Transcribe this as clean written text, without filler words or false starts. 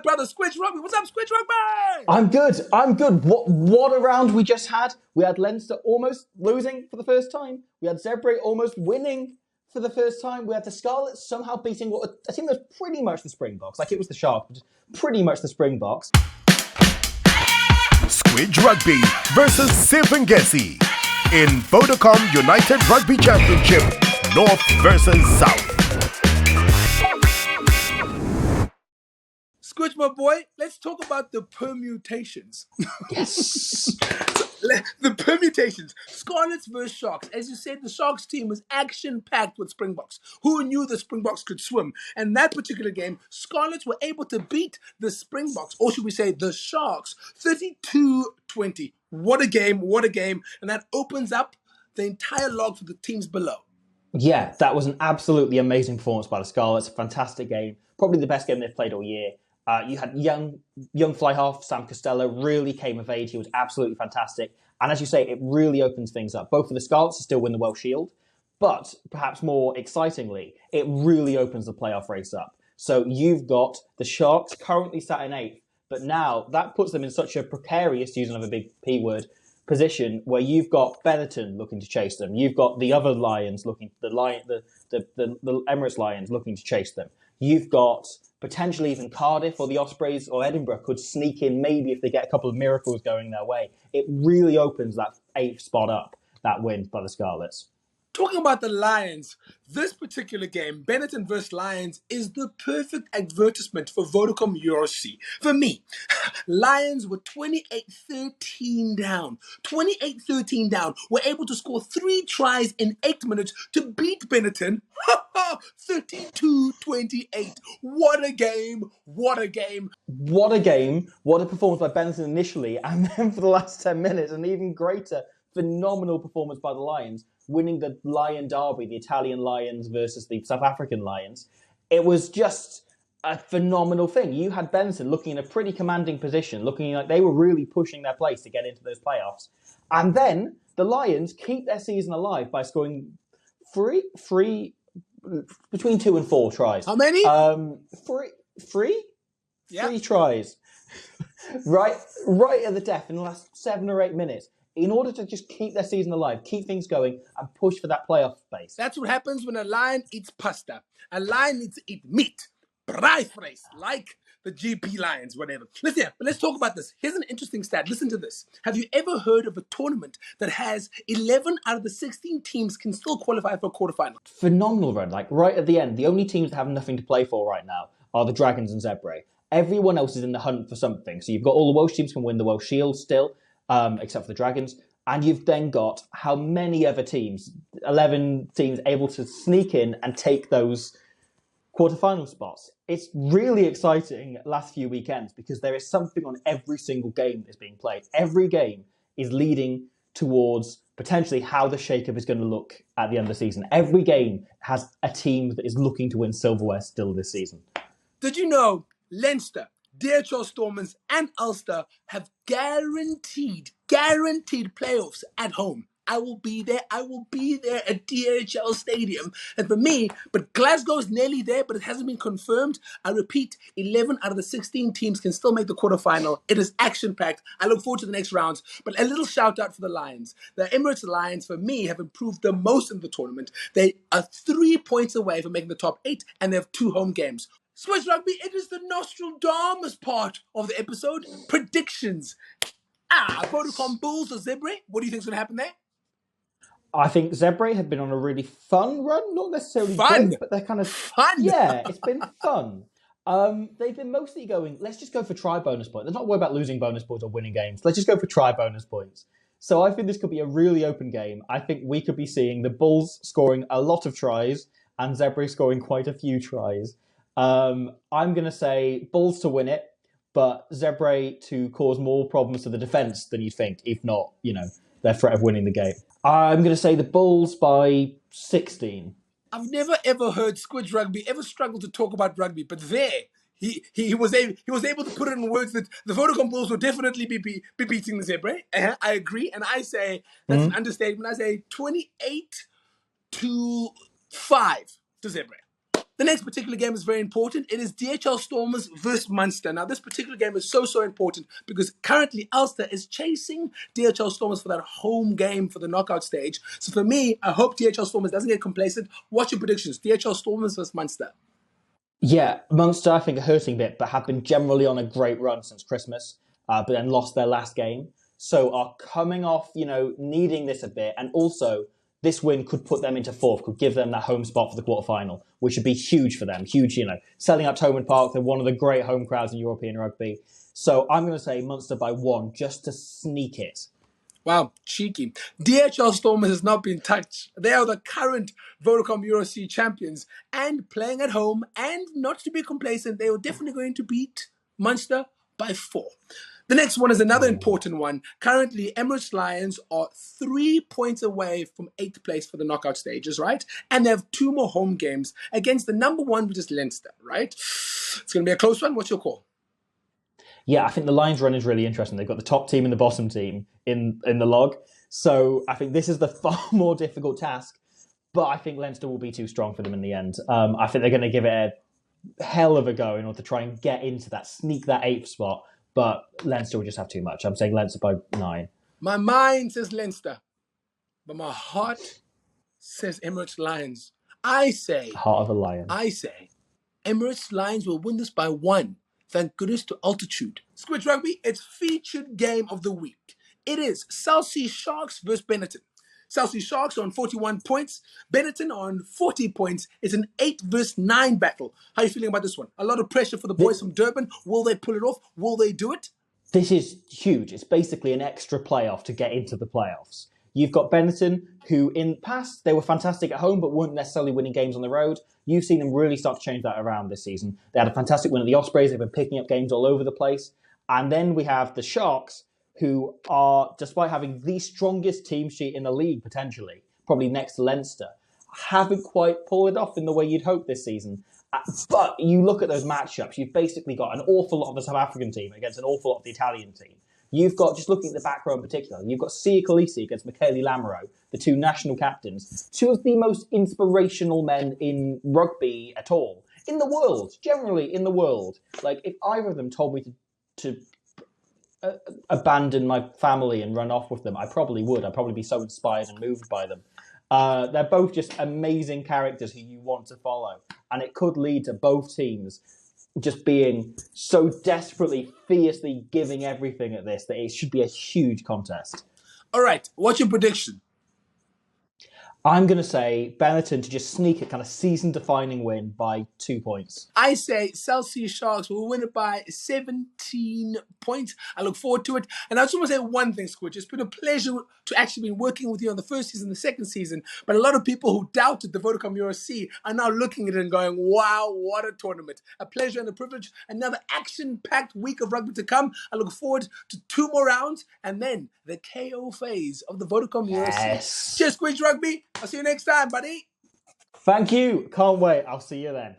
brother Squidge Rugby. What's up, Squidge Rugby? I'm good. What a round we just had. We had Leinster almost losing for the first time. We had Zebre almost winning for the first time. We had the Scarlets somehow beating what a team that was pretty much the Springboks. Like it was the Sharks, but pretty much the Springboks. Squidge Rugby versus Ngesi in Vodacom United Rugby Championship, North versus South. Squidge, my boy, let's talk about the permutations. Yes. The permutations. Scarlets versus Sharks. As you said, the Sharks team was action-packed with Springboks. Who knew the Springboks could swim? And that particular game, Scarlets were able to beat the Springboks, or should we say the Sharks, 32-20. What a game. And that opens up the entire log for the teams below. Yeah, that was an absolutely amazing performance by the Scarlets. A fantastic game. Probably the best game they've played all year. You had young fly half Sam Costello really came of age. He was absolutely fantastic. And as you say, it really opens things up. Both of the Scarlets still win the Welsh Shield, but perhaps more excitingly, it really opens the playoff race up. So you've got the Sharks currently sat in 8th, but now that puts them in such a precarious, to use another big P word, position where you've got Benetton looking to chase them. You've got the other Lions looking, the Emirates Lions looking to chase them. You've got potentially even Cardiff or the Ospreys or Edinburgh could sneak in maybe if they get a couple of miracles going their way. It really opens that 8th spot up, that win by the Scarlets. Talking about the Lions, this particular game, Benetton versus Lions, is the perfect advertisement for Vodacom URC. For me, Lions were 28-13 down. 28-13 down. Were able to score 3 tries in 8 minutes to beat Benetton. 32-28. What a game. What a game. What a game. What a performance by Benetton initially. And then for the last 10 minutes, an even greater, phenomenal performance by the Lions, winning the Lion Derby, the Italian Lions versus the South African Lions. It was just a phenomenal thing. You had Benetton looking in a pretty commanding position, looking like they were really pushing their place to get into those playoffs. And then the Lions keep their season alive by scoring between 2 and 4 tries. How many? Three? Yeah. 3 tries. right at the death in the last 7 or 8 minutes, in order to just keep their season alive, keep things going, and push for that playoff space. That's what happens when a lion eats pasta. A lion needs to eat meat. Rice, like the GP Lions, whatever. Let's talk about this. Here's an interesting stat. Listen to this. Have you ever heard of a tournament that has 11 out of the 16 teams can still qualify for a quarterfinal? Phenomenal run. Like right at the end, the only teams that have nothing to play for right now are the Dragons and Zebre. Everyone else is in the hunt for something. So you've got all the Welsh teams can win the Welsh Shield still, except for the Dragons. And you've then got how many other teams, 11 teams, able to sneak in and take those quarterfinal spots. It's really exciting last few weekends because there is something on every single game that's being played. Every game is leading towards potentially how the shake-up is going to look at the end of the season. Every game has a team that is looking to win silverware still this season. Did you know Leinster, DHL Stormers and Ulster have guaranteed playoffs at home? I will be there at DHL Stadium. And for me, but Glasgow's nearly there, but it hasn't been confirmed. I repeat, 11 out of the 16 teams can still make the quarterfinal. It is action-packed. I look forward to the next rounds. But a little shout-out for the Lions. The Emirates Lions, for me, have improved the most in the tournament. They are 3 points away from making the top 8, and they have 2 home games. Squidge Rugby, it is the Nostradamus part of the episode. Predictions. Vodacom Bulls or Zebre? What do you think is going to happen there? I think Zebre have been on a really fun run. Not necessarily Fun. good, but they're kind of... Fun. Yeah, it's been fun. They've been mostly going, let's just go for try bonus points. Let's not worry about losing bonus points or winning games. Let's just go for try bonus points. So I think this could be a really open game. I think we could be seeing the Bulls scoring a lot of tries and Zebre scoring quite a few tries. I'm going to say Bulls to win it, but Zebre to cause more problems to the defence than you think, if not, their threat of winning the game. I'm going to say the Bulls by 16. I've never ever heard Squidge Rugby ever struggle to talk about rugby, but there he was able to put it in words that the Vodacom Bulls will definitely be beating the Zebre. I agree, and I say that's an understatement. I say 28-5 to Zebre. The next particular game is very important. It is DHL Stormers versus Munster. Now, this particular game is so important because currently Ulster is chasing DHL Stormers for that home game for the knockout stage. So for me, I hope DHL Stormers doesn't get complacent. What's your predictions? DHL Stormers versus Munster. Yeah, Munster, I think, are hurting a bit, but have been generally on a great run since Christmas, but then lost their last game. So are coming off, needing this a bit, and also this win could put them into fourth, could give them that home spot for the quarterfinal, which would be huge for them. Huge, selling out Thomond Park. They're one of the great home crowds in European rugby. So I'm going to say Munster by 1, just to sneak it. Wow, cheeky. DHL Stormers has not been touched. They are the current Vodacom URC champions and playing at home, and not to be complacent, they are definitely going to beat Munster by 4. The next one is another important one. Currently, Emirates Lions are 3 points away from 8th place for the knockout stages, right? And they have 2 more home games against the number 1, which is Leinster, right? It's going to be a close one. What's your call? Yeah, I think the Lions run is really interesting. They've got the top team and the bottom team in the log. So I think this is the far more difficult task. But I think Leinster will be too strong for them in the end. I think they're going to give it a hell of a go in order to try and get into that, sneak that 8th spot. But Leinster will just have too much. I'm saying Leinster by 9. My mind says Leinster, but my heart says Emirates Lions. Heart of a lion. I say Emirates Lions will win this by 1. Thank goodness to altitude. Squidge Rugby, it's featured game of the week. It is South Sea Sharks versus Benetton. South Sea Sharks are on 41 points. Benetton are on 40 points. It's an 8 versus 9 battle. How are you feeling about this one? A lot of pressure for the boys from Durban. Will they pull it off? Will they do it? This is huge. It's basically an extra playoff to get into the playoffs. You've got Benetton, who in the past, they were fantastic at home, but weren't necessarily winning games on the road. You've seen them really start to change that around this season. They had a fantastic win at the Ospreys. They've been picking up games all over the place. And then we have the Sharks, who are, despite having the strongest team sheet in the league, potentially, probably next to Leinster, haven't quite pulled it off in the way you'd hope this season. But you look at those matchups, you've basically got an awful lot of the South African team against an awful lot of the Italian team. You've got, just looking at the back row in particular, you've got Sia Khaleesi against Michele Lamoureux, the 2 national captains, 2 of the most inspirational men in rugby at all. In the world, generally in the world. Like, if either of them told me to abandon my family and run off with them, I probably would. I'd probably be so inspired and moved by them. They're both just amazing characters who you want to follow. And it could lead to both teams just being so desperately, fiercely giving everything at this that it should be a huge contest. All right, what's your prediction? I'm going to say Benetton to just sneak a kind of season-defining win by 2 points. I say South Sea Sharks will win it by 17 points. I look forward to it. And I just want to say one thing, Squidge. It's been a pleasure to actually be working with you on the first season, the second season. But a lot of people who doubted the Vodacom URC are now looking at it and going, wow, what a tournament. A pleasure and a privilege. Another action-packed week of rugby to come. I look forward to 2 more rounds and then the KO phase of the Vodacom URC. Cheers, Squidge Rugby. I'll see you next time, buddy. Thank you. Can't wait. I'll see you then.